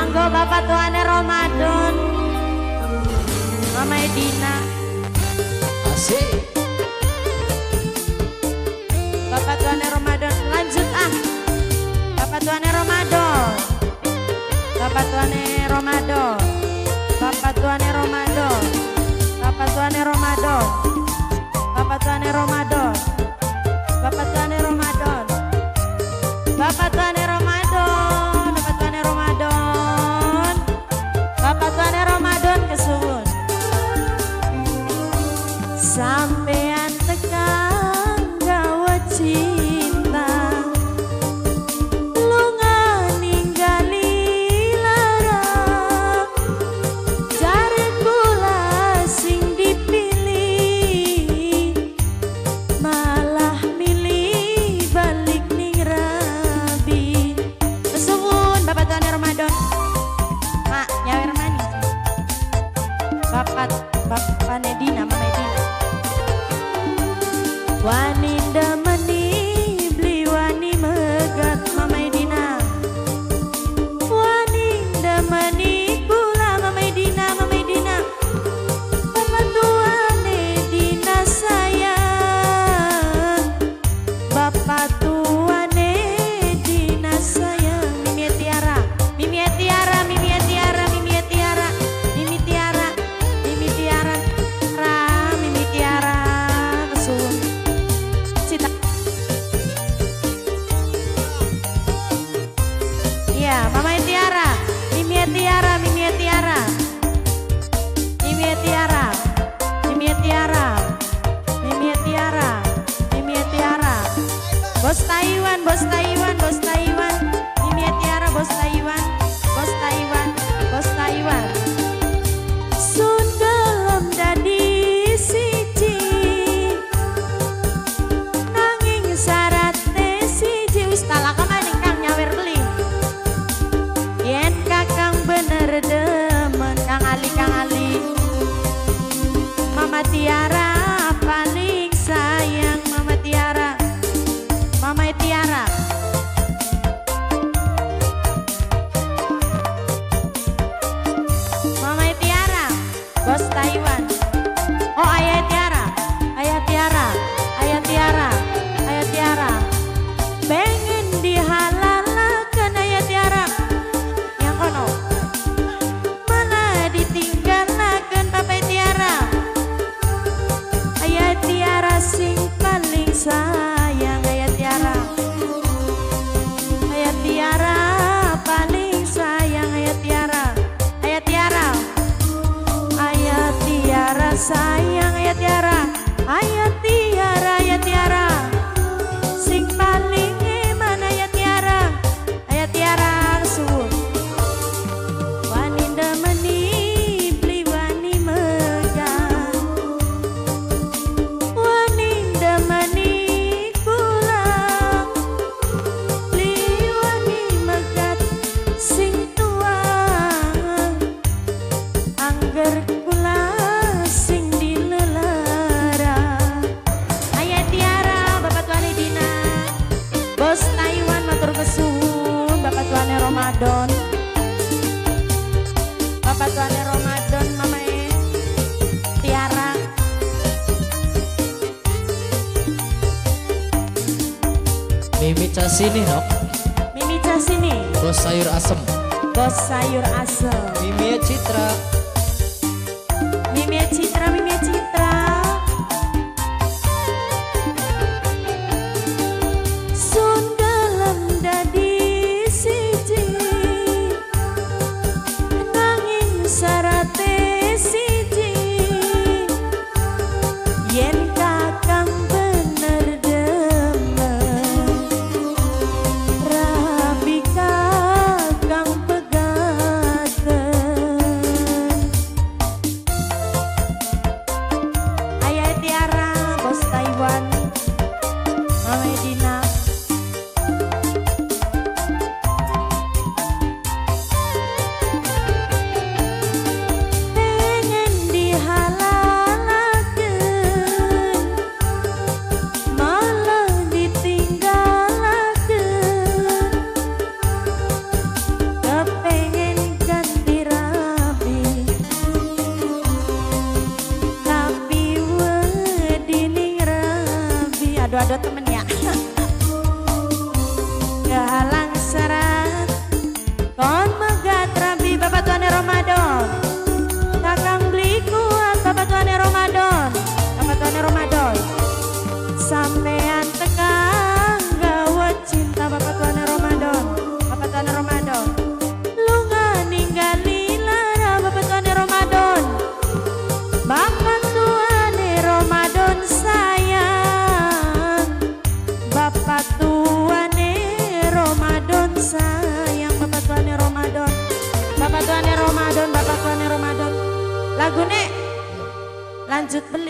Monggo Bapak tuane Ramadan, Mama Edina. Asik. Bapak tuane Ramadan, lanjut ah. Bapak tuane Ramadan, Bapak tuane Ramadan, Bapak tuane Ramadan, Bapak tuane Ramadan, Bapak tuane Ramadan, Bapak tuane Ramadan, Bapak tuane Ramadan, Bapak tuane Ramadan, Bapak tuane Ramadan kesuwun. Sampean tekan gawe cinta, lunga ninggali lara, jare kula sing dipilih, malah milih balik ning rabi. Kesuwun Bapak tuane Ramadan, Mak nyawer manis. Bapak Nedina, Mama Edina. Wani demeni beli wani megat Mama Edina. Wani demeni kula Mama Edina, Mama Edina. Bapak tuan Edina sayang, Bapak tuan Edina sayang. Mimi Tiara, Mimi Tiara, Mimi Tiara, Mimi Tiara, Mimi Tiara, Mimi Tiara, Mimi Tiara, kesuwun. Iya, Mama Tiara, Mimi Tiara, Mimi Tiara, Mimi Tiara, Mimi Tiara, Mimi Tiara, Mimi Tiara. Bos Taiwan, Bos Taiwan, Bos Taiwan, Mimi Tiara, Bos Taiwan, Bos Taiwan, Bos Taiwan. Sun gelem dadi siji, nanging syaratnya siji. Wis talaka maning kang nyawer beli. Yen kakang bener demen Kang Ali, Kang Ali, Mama Tiara paling sayang. Mama Tiara, Mama Tiara. Mama Tiara, Bos Taiwan. Oh Ayah Tiara, Ayah Tiara, Ayah Tiara, Ayah Tiara. Pengen dihalalakan Ayah Tiara. Yang kono malah ditinggalkan Bapak Tiara. Ayah Tiara sing paling sayang. Ayah Tiara, Ayah Tiara paling sayang. Ayah Tiara, Ayah Tiara, Ayah Tiara sayang. Ayah Tiara, Ayah Tiara, Ayah Tiara sing paling eman. Ayah Tiara, Ayah Tiara kesuwun. Wani demeni beli wani megat, wani demeni kula beli wani megat sing tua, angger kula sing dilelara. Ayah Tiara, Bapak tuane Dina, Bos Taiwan matur kesuwun. Bapak tuane Ramadan, Bapak tuane Ramadan, Mama Tiara. Mimi Casini nok. Mimi Casini, Bos sayur asem. Bos sayur asem. Mimi Citra. Mimi Citra, Mimi Citra. Sun gelem dadi siji, nanging syarate siji. Yen kakang bener demen, rabi kakang pegaten. lanjut beli.